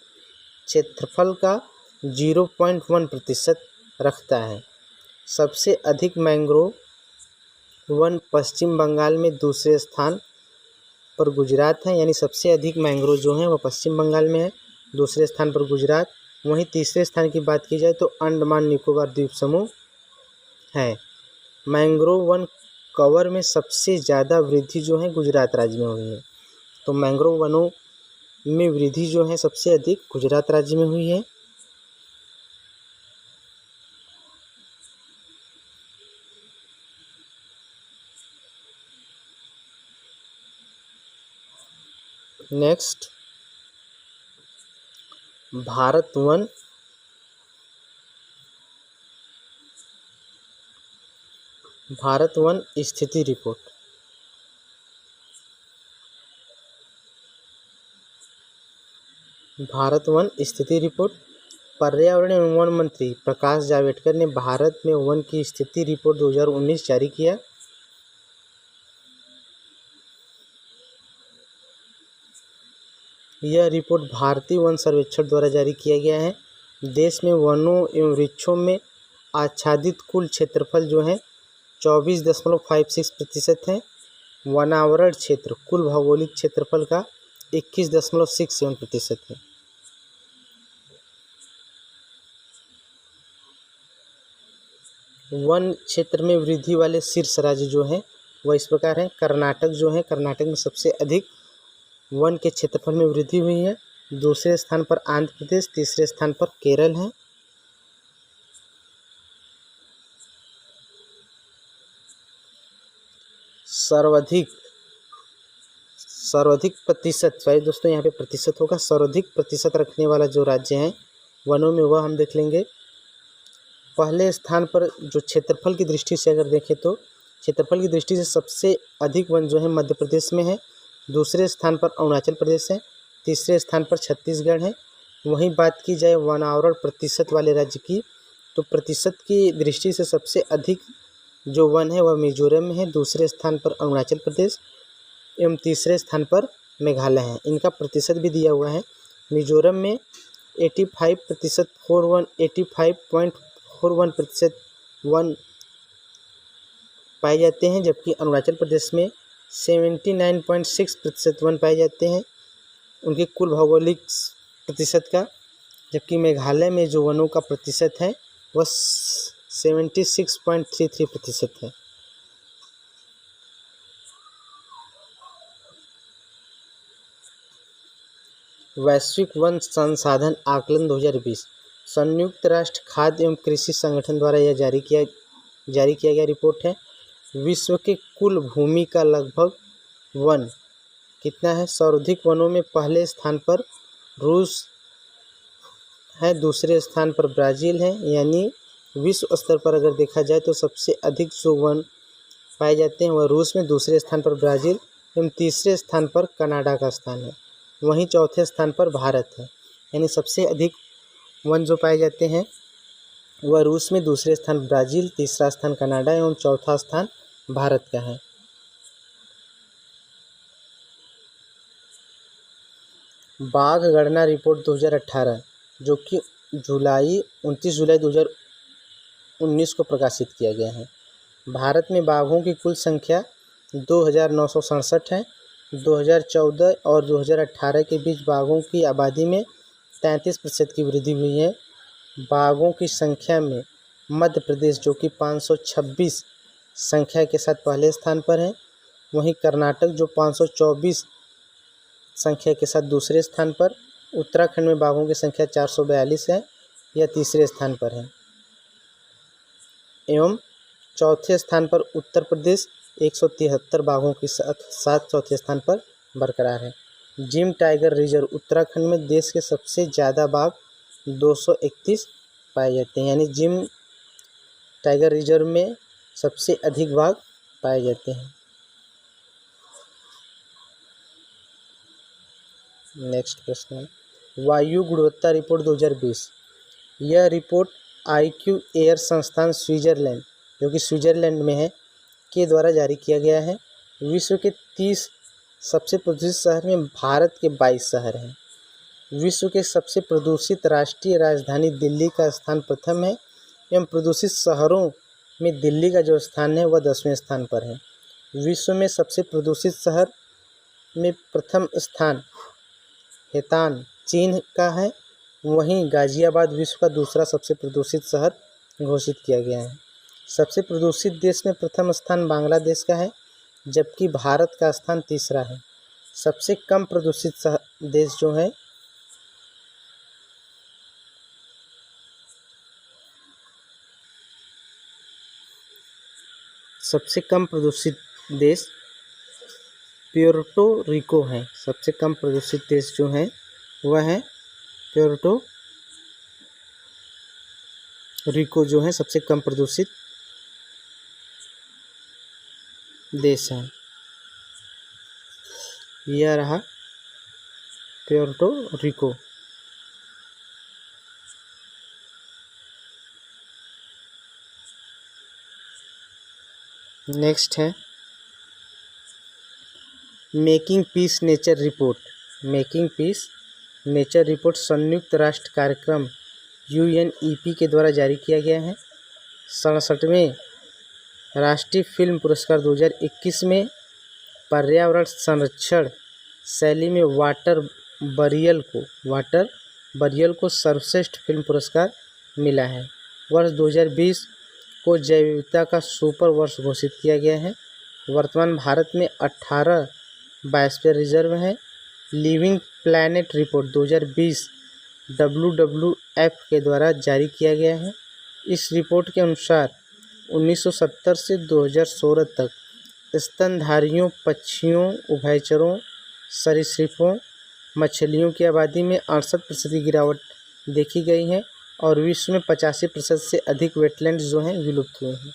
क्षेत्रफल का 0.1% रखता है। सबसे अधिक मैंग्रोव वन पश्चिम बंगाल में दूसरे स्थान पर गुजरात है, यानी सबसे अधिक मैंग्रोव जो है वह पश्चिम बंगाल में है, दूसरे स्थान पर गुजरात। वहीं तीसरे स्थान की बात की जाए तो अंडमान निकोबार द्वीप समूह है। मैंग्रोव वन कवर में सबसे ज़्यादा वृद्धि जो है गुजरात राज्य में हुई है। तो मैंग्रोव वनों में वृद्धि जो है सबसे अधिक गुजरात राज्य में हुई है। नेक्स्ट, भारत वन स्थिति रिपोर्ट। भारत वन स्थिति रिपोर्ट। पर्यावरण एवं वन मंत्री प्रकाश जावड़ेकर ने भारत में वन की स्थिति रिपोर्ट 2019 जारी किया। यह रिपोर्ट भारतीय वन सर्वेक्षण द्वारा जारी किया गया है। देश में वनों एवं वृक्षों में आच्छादित कुल क्षेत्रफल जो है 24.56% है। वनावरण क्षेत्र कुल भौगोलिक क्षेत्रफल का 21.67% है। वन क्षेत्र में वृद्धि वाले शीर्ष राज्य जो हैं वह इस प्रकार हैं। कर्नाटक जो है, कर्नाटक में सबसे अधिक वन के क्षेत्रफल में वृद्धि हुई है। दूसरे स्थान पर आंध्र प्रदेश, तीसरे स्थान पर केरल है। सर्वाधिक प्रतिशत, सॉरी दोस्तों यहाँ पे प्रतिशत होगा, सर्वाधिक प्रतिशत रखने वाला जो राज्य है वनों में, वह हम देख लेंगे। पहले स्थान पर जो क्षेत्रफल की दृष्टि से अगर देखें तो क्षेत्रफल की दृष्टि से सबसे अधिक वन जो है मध्य प्रदेश में है। दूसरे स्थान पर अरुणाचल प्रदेश है। तीसरे स्थान पर छत्तीसगढ़ है। वहीं बात की जाए वनावरण प्रतिशत वाले राज्य की, तो प्रतिशत की दृष्टि से सबसे अधिक जो वन है वह मिजोरम में है। दूसरे स्थान पर अरुणाचल प्रदेश एवं तीसरे स्थान पर मेघालय है। इनका प्रतिशत भी दिया हुआ है। मिजोरम में 85.41% वन पाए जाते हैं, जबकि अरुणाचल प्रदेश में 79.6% वन पाए जाते हैं उनके कुल भौगोलिक प्रतिशत का। जबकि मेघालय में जो वनों का प्रतिशत है वह 76.33% है। वैश्विक वन संसाधन आकलन 2020 संयुक्त राष्ट्र खाद्य एवं कृषि संगठन द्वारा यह जारी किया गया रिपोर्ट है। विश्व के कुल भूमि का लगभग वन कितना है? सर्वाधिक वनों में पहले स्थान पर रूस है, दूसरे स्थान पर ब्राज़ील है। यानी विश्व स्तर पर अगर देखा जाए तो सबसे अधिक जो वन पाए जाते हैं वह रूस में, दूसरे स्थान पर ब्राज़ील एवं तीसरे स्थान पर कनाडा का स्थान है। वहीं चौथे स्थान पर भारत है। यानी सबसे अधिक वन जो पाए जाते हैं वह रूस में, दूसरे स्थान ब्राज़ील, तीसरा स्थान कनाडा एवं चौथा स्थान भारत का है। बाघ गणना रिपोर्ट 2018 जो कि 29 जुलाई 2019 को प्रकाशित किया गया है। भारत में बाघों की कुल संख्या 2,967 है। 2014 और 2018 के बीच बाघों की आबादी में 33% की वृद्धि हुई है। बाघों की संख्या में मध्य प्रदेश जो कि 526 संख्या के साथ पहले स्थान पर है। वहीं कर्नाटक जो 524 संख्या के साथ दूसरे स्थान पर। उत्तराखंड में बाघों की संख्या 442 है, यह तीसरे स्थान पर है। एवं चौथे स्थान पर उत्तर प्रदेश 173 बाघों के साथ चौथे स्थान पर बरकरार है। जिम टाइगर रिजर्व उत्तराखंड में देश के सबसे ज़्यादा बाघ 231 पाए जाते हैं। यानी जिम टाइगर रिजर्व में सबसे अधिक बाघ पाए जाते हैं। नेक्स्ट प्रश्न है, वायु गुणवत्ता रिपोर्ट 2020। यह रिपोर्ट IQ एयर संस्थान स्विट्जरलैंड, जो कि स्विट्जरलैंड में है, के द्वारा जारी किया गया है। विश्व के 30 सबसे प्रदूषित शहर में भारत के 22 शहर हैं। विश्व के सबसे प्रदूषित राष्ट्रीय राजधानी दिल्ली का स्थान प्रथम है एवं प्रदूषित शहरों में दिल्ली का जो स्थान है वह 10वें स्थान पर है। विश्व में सबसे प्रदूषित शहर में प्रथम स्थान हेतान चीन का है, वहीं गाजियाबाद विश्व का दूसरा सबसे प्रदूषित शहर घोषित किया गया है। सबसे प्रदूषित देश में प्रथम स्थान बांग्लादेश का है, जबकि भारत का स्थान तीसरा है। सबसे कम प्रदूषित देश जो है सबसे कम प्रदूषित देश प्यूर्टो रिको है। सबसे कम प्रदूषित देश जो है वह है प्यूर्टो रिको, जो है सबसे कम प्रदूषित देश है। यह रहा प्यूर्टो रिको। नेक्स्ट है making piece nature report. Making piece nature report संयुक्त राष्ट्र कार्यक्रम UNEP के द्वारा जारी किया गया है। 67वें राष्ट्रीय फिल्म पुरस्कार 2021 में पर्यावरण संरक्षण शैली में वाटर बरियल को सर्वश्रेष्ठ फिल्म पुरस्कार मिला है। वर्ष 2020 को जैव विविधता का सुपर वर्ष घोषित किया गया है। वर्तमान भारत में 18 बायोस्फीयर रिजर्व हैं। लिविंग प्लैनेट रिपोर्ट 2020 WWF के द्वारा जारी किया गया है। इस रिपोर्ट के अनुसार 1970 से 2016 तक स्तनधारियों, पक्षियों, उभयचरों, सरीसृपों, मछलियों की आबादी में 68% की गिरावट देखी गई है और विश्व में 85% से अधिक वेटलैंड जो हैं विलुप्त हुए हैं।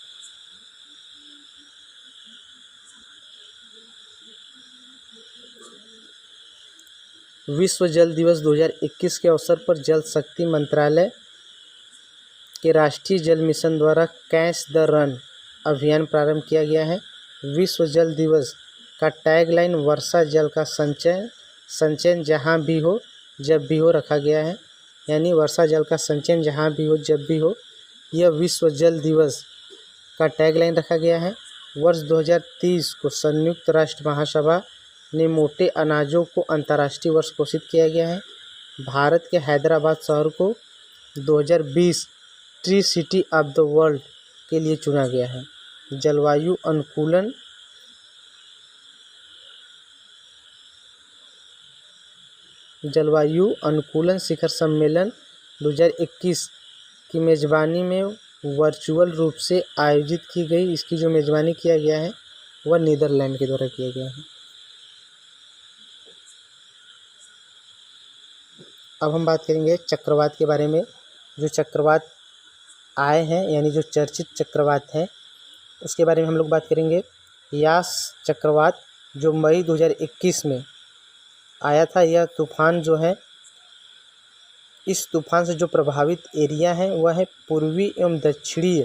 विश्व जल दिवस 2021 के अवसर पर जल शक्ति मंत्रालय के राष्ट्रीय जल मिशन द्वारा कैच द रन अभियान प्रारंभ किया गया है। विश्व जल दिवस का टैगलाइन वर्षा जल का संचयन जहाँ भी हो जब भी हो रखा गया है, यानी वर्षा जल का संचयन जहाँ भी हो जब भी हो, यह विश्व जल दिवस का टैगलाइन रखा गया है। वर्ष 2030 को संयुक्त राष्ट्र महासभा ने मोटे अनाजों को अंतर्राष्ट्रीय वर्ष घोषित किया गया है। भारत के हैदराबाद शहर को 2020 tree city of the world के लिए चुना गया है। जलवायु अनुकूलन शिखर सम्मेलन 2021 की मेज़बानी में वर्चुअल रूप से आयोजित की गई। इसकी जो मेज़बानी किया गया है वह नीदरलैंड के द्वारा किया गया है। अब हम बात करेंगे चक्रवात के बारे में। जो चक्रवात आए हैं, यानी जो चर्चित चक्रवात हैं, उसके बारे में हम लोग बात करेंगे। यास चक्रवात जो मई 2021 में आया था, यह तूफान जो है, इस तूफान से जो प्रभावित एरिया है वह है पूर्वी एवं दक्षिणीय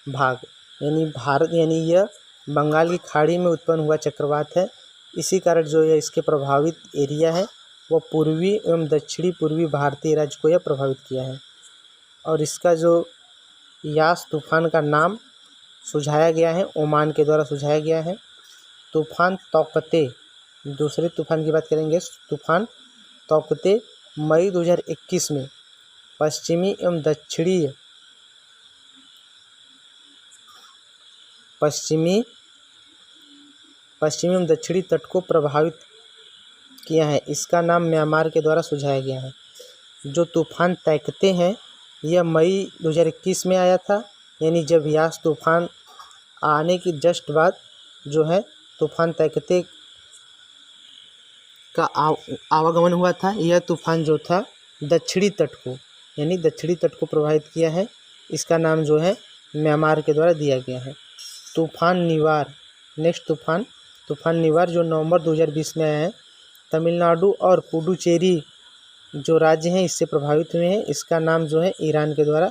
भाग, यानी यह बंगाल की खाड़ी में उत्पन्न हुआ चक्रवात है। इसी कारण जो यह इसके प्रभावित एरिया है वह पूर्वी एवं दक्षिणी पूर्वी भारतीय राज्य को यह प्रभावित किया है। और इसका जो यास तूफान का नाम सुझाया गया है, ओमान के द्वारा सुझाया गया है, तूफान तौकते। दूसरे तूफान की बात करेंगे, तूफान तौकते मई 2021 में पश्चिमी एवं दक्षिणी तट को प्रभावित किया है। इसका नाम म्यांमार के द्वारा सुझाया गया है। जो तूफान तौकते हैं, यह मई 2021 में आया था, यानी जब यास तूफान आने की जस्ट बाद जो है तूफान तौकते का आवागमन हुआ था। यह तूफान जो था दक्षिणी तट को प्रभावित किया है। इसका नाम जो है म्यांमार के द्वारा दिया गया है। तूफान निवार, नेक्स्ट तूफान निवार जो नवंबर 2020 में आया है, तमिलनाडु और पुडुचेरी जो राज्य हैं इससे प्रभावित हुए हैं। इसका नाम जो है ईरान के द्वारा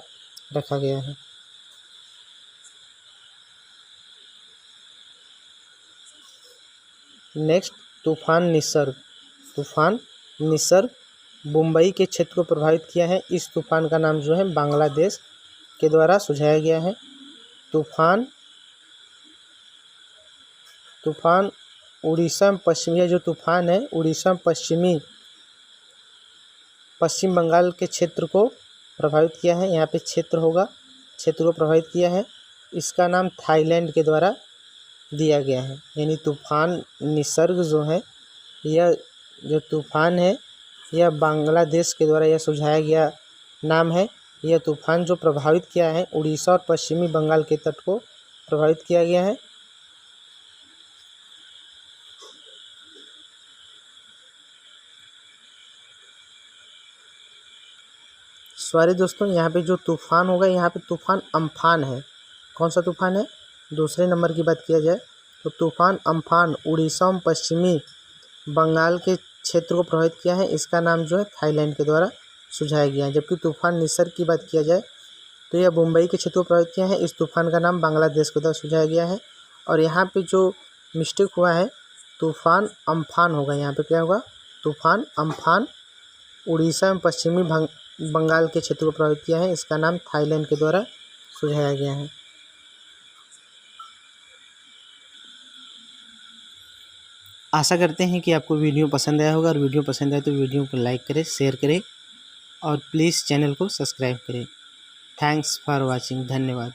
रखा गया है। नेक्स्ट, तूफान निसर्ग। तूफान निसर्ग मुंबई के क्षेत्र को प्रभावित किया है। इस तूफान का नाम जो है बांग्लादेश के द्वारा सुझाया गया है। तूफान उड़ीसा में पश्चिमी, जो तूफान है उड़ीसा में पश्चिम बंगाल के क्षेत्र को प्रभावित किया है। यहाँ पे क्षेत्र होगा, क्षेत्र को प्रभावित किया है। इसका नाम थाईलैंड के द्वारा दिया गया है। यानी तूफान निसर्ग जो है, यह जो तूफान है यह बांग्लादेश के द्वारा यह सुझाया गया नाम है। यह तूफान जो प्रभावित किया है उड़ीसा और पश्चिमी बंगाल के तट को प्रभावित किया गया है। सॉरी दोस्तों, यहाँ पे जो तूफान होगा यहाँ पे तूफान अम्फान है। कौन सा तूफान है? दूसरे नंबर की बात किया जाए तो तूफान अम्फान उड़ीसा और पश्चिमी बंगाल के क्षेत्र को प्रभावित किया है। इसका नाम जो है थाईलैंड के द्वारा सुझाया गया है। जबकि तूफान निसर्ग की बात किया जाए तो यह मुंबई के क्षेत्र को प्रभावित किया है। इस तूफान का नाम बांग्लादेश के द्वारा सुझाया गया है। और यहाँ पे जो मिस्टेक हुआ है तूफान अम्फान होगा। यहाँ पे क्या होगा? तूफान अम्फान उड़ीसा में पश्चिमी बंगाल के क्षेत्र को प्रभावित किया है। इसका नाम थाईलैंड के द्वारा सुझाया गया है। आशा करते हैं कि आपको वीडियो पसंद आया होगा, और वीडियो पसंद आए तो वीडियो को लाइक करें, शेयर करें और प्लीज़ चैनल को सब्सक्राइब करें। Thanks for watching. धन्यवाद।